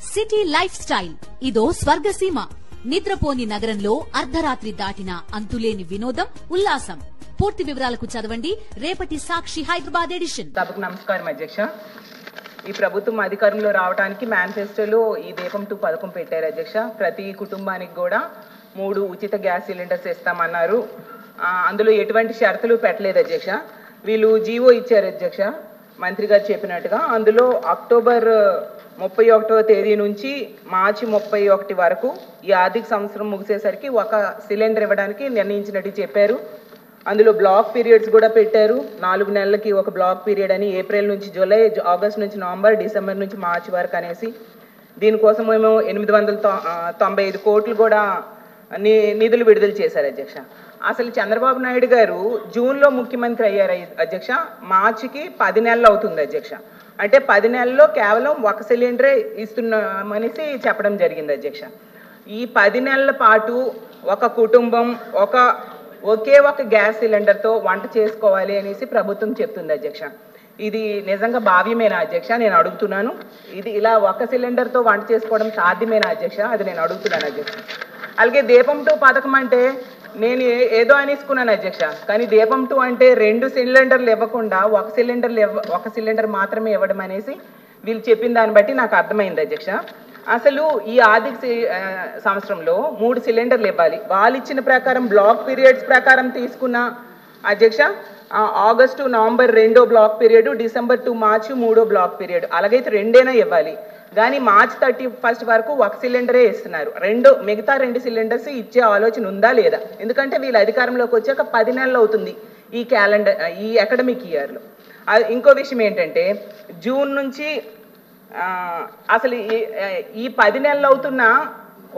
City life style ఇదో స్వర్గసీమ. నిద్రపోని నగరంలో అర్ధరాత్రి దాటిన అంతులేని వినోదం, ఉల్లాసం. పూర్తి వివరాలకు చదవండి రేపటి సాక్షి హైదరాబాద్ ఎడిషన్. సభకు నమస్కారం అధ్యక్ష. ఈ ప్రభుత్వం అధికారంలో రావడానికి మేనిఫెస్టోలో ఈ దీపం 2 పథకం పెట్టారు అధ్యక్ష. ప్రతి కుటుంబానికి కూడా 3 ఉచిత గ్యాస్ సిలిండర్స్ ఇస్తామన్నారు. అందులో ఎటువంటి షరతులు పెట్టలేదు అధ్యక్ష. వీళ్ళు జీవో ఇచ్చారు అధ్యక్ష, మంత్రి గారు చెప్పినట్టుగా. అందులో అక్టోబర్ 31వ తేదీ నుంచి మార్చి 31 వరకు ఈ ఆర్థిక సంవత్సరం ముగిసేసరికి ఒక సిలిండర్ ఇవ్వడానికి నిర్ణయించినట్టు చెప్పారు. అందులో బ్లాక్ పీరియడ్స్ కూడా పెట్టారు. 4 నెలలకి ఒక బ్లాక్ పీరియడ్ అని, ఏప్రిల్ నుంచి జూలై, ఆగస్ట్ నుంచి నవంబర్, డిసెంబర్ నుంచి మార్చి వరకు అనేసి. దీనికోసం మేము 895 కోట్లు కూడా నిధులు విడుదల చేశారు అధ్యక్ష. అసలు చంద్రబాబు నాయుడు గారు జూన్లో ముఖ్యమంత్రి అయ్యారు అధ్యక్ష. మార్చికి 10 నెలలు అవుతుంది అధ్యక్ష. అంటే 10 నెలల్లో కేవలం ఒక సిలిండరే ఇస్తున్నామనేసి చెప్పడం జరిగింది అధ్యక్ష. ఈ 10 నెలల పాటు ఒక కుటుంబం ఒకే ఒక గ్యాస్ సిలిండర్తో వంట చేసుకోవాలి అనేసి ప్రభుత్వం చెప్తుంది అధ్యక్ష. ఇది నిజంగా భావ్యమేనా అధ్యక్ష? నేను అడుగుతున్నాను. ఇది ఇలా ఒక సిలిండర్తో వంట చేసుకోవడం సాధ్యమేనా అధ్యక్ష? అది నేను అడుగుతున్నాను అధ్యక్ష. అలాగే దీపం 2 పథకం అంటే నేను ఏదో అనేసుకున్నాను అధ్యక్ష. కానీ దీపం 2 అంటే 2 సిలిండర్లు ఇవ్వకుండా ఒక సిలిండర్ మాత్రమే ఇవ్వడం అనేసి వీళ్ళు చెప్పిన దాన్ని బట్టి నాకు అర్థమైంది అధ్యక్ష. అసలు ఈ ఆర్థిక సంవత్సరంలో 3 సిలిండర్లు ఇవ్వాలి. వాళ్ళు ఇచ్చిన ప్రకారం బ్లాక్ పీరియడ్స్ ప్రకారం తీసుకున్న అధ్యక్ష, ఆగస్టు నవంబర్ 2వ block period, December to March 3వ బ్లాక్ పీరియడ్. అలాగైతే 2 ఇవ్వాలి. కానీ మార్చి 31 వరకు ఒక సిలిండరే ఇస్తున్నారు. మిగతా 2 సిలిండర్స్ ఇచ్చే ఆలోచన ఉందా లేదా? ఎందుకంటే వీళ్ళు అధికారంలోకి వచ్చాక 10 నెలలు అవుతుంది ఈ అకాడమిక్ ఇయర్లో. ఇంకో విషయం ఏంటంటే, జూన్ నుంచి అసలు ఈ 10 నెలలు అవుతున్న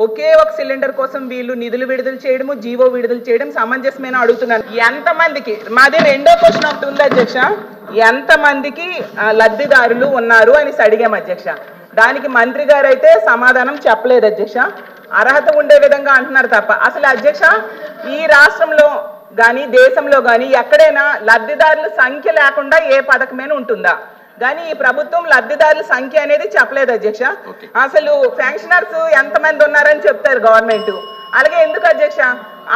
ఒకే ఒక సిలిండర్ కోసం వీళ్ళు నిధులు విడుదల చేయడము, జీవో విడుదల చేయడం సమంజసమైన అడుగుతున్నాను. ఎంతమందికి, మాది రెండో క్వశ్చన్ ఒకటి ఉంది అధ్యక్ష, ఎంతమందికి లబ్ధిదారులు ఉన్నారు అని అడిగాం అధ్యక్ష. దానికి మంత్రి గారు అయితే సమాధానం చెప్పలేదు అధ్యక్ష. అర్హత ఉండే విధంగా అంటున్నారు తప్ప. అసలు అధ్యక్ష, ఈ రాష్ట్రంలో కానీ దేశంలో కానీ ఎక్కడైనా లబ్ధిదారుల సంఖ్య లేకుండా ఏ పథకమైనా ఉంటుందా? కానీ ఈ ప్రభుత్వం లబ్ధిదారుల సంఖ్య అనేది చెప్పలేదు అధ్యక్ష. అసలు పెన్షనర్స్ ఎంతమంది ఉన్నారని చెప్తారు గవర్నమెంట్. అలాగే ఎందుకు అధ్యక్ష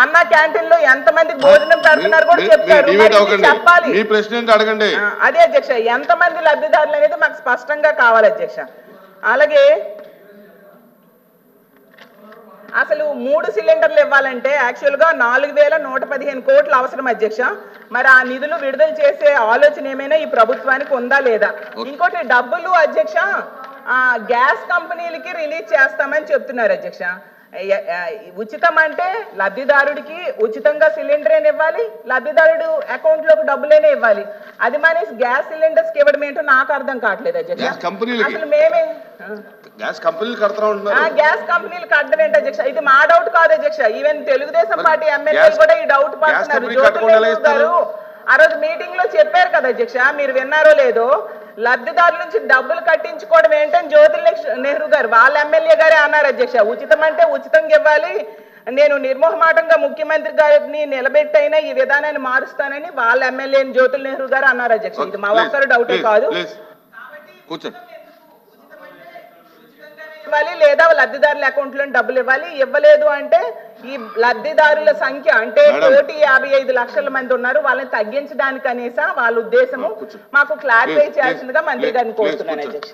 అన్న క్యాంటీన్ లో ఎంతమందికి భోజనం పెడుతున్నారు కూడా చెప్తారు, చెప్పాలి. అదే అధ్యక్ష, ఎంతమంది లబ్ధిదారులు అనేది మాకు స్పష్టంగా కావాలి అధ్యక్ష. అలాగే అసలు 3 సిలిండర్లు ఇవ్వాలంటే యాక్చువల్గా 4115 కోట్లు అవసరం అధ్యక్ష. మరి ఆ నిధులు విడుదల చేసే ఆలోచన ఏమైనా ఈ ప్రభుత్వానికి ఉందా లేదా? ఇంకోటి డబ్బులు అధ్యక్ష గ్యాస్ కంపెనీలకి రిలీజ్ చేస్తామని చెప్తున్నారు అధ్యక్ష. ఉచితం అంటే లబ్ధిదారుడికి ఉచితంగా సిలిండర్ ఇవ్వాలి, లబ్ధిదారుడు అకౌంట్ లోకి డబ్బులేనే ఇవ్వాలి. అది మానేసి గ్యాస్ సిలిండర్స్ కి ఇవ్వడం ఏంటో నాకు అర్థం కావట్లేదు అధ్యక్ష. అసలు మేమే గ్యాస్ కంపెనీలు కట్టడం ఏంటి అధ్యక్ష? ఇది మా డౌట్ కాదు అధ్యక్ష. ఈవెన్ తెలుగుదేశం పార్టీ ఎమ్మెల్యేలు కూడా ఈ డౌట్ పడుతున్నారు. జ్యోతిర్మయి గారు ఆ రోజు మీటింగ్ లో చెప్పారు కదా అధ్యక్ష, మీరు విన్నారో లేదో, లబ్ధిదారుల నుంచి డబ్బులు కట్టించుకోవడం ఏంటని జ్యోతిర్మయి నెహ్రూ గారు వాళ్ళ ఎమ్మెల్యే గారే అన్నారు అధ్యక్ష. ఉచితం అంటే ఉచితంగా ఇవ్వాలి, నేను నిర్మోహమాటంగా ముఖ్యమంత్రి గారిని నిలబెట్టైనా ఈ విధానాన్ని మారుస్తానని వాళ్ళ ఎమ్మెల్యే జ్యోతిర్మయి నెహ్రూ గారు అన్నారు అధ్యక్ష. ఇది మా ఒక్కరు డౌటే కాదు. ఇవ్వాలి లేదా లబ్ధిదారుల అకౌంట్ లో డబ్బులు ఇవ్వాలి. ఇవ్వలేదు అంటే ఈ లబ్ధిదారుల సంఖ్య అంటే 1,55,00,000 మంది ఉన్నారు, వాళ్ళని తగ్గించడానికి అనేసా వాళ్ళ ఉద్దేశము? మాకు క్లారిఫై చేయాల్సిందిగా మంత్రి గారిని కోరుతున్నాను అధ్యక్ష.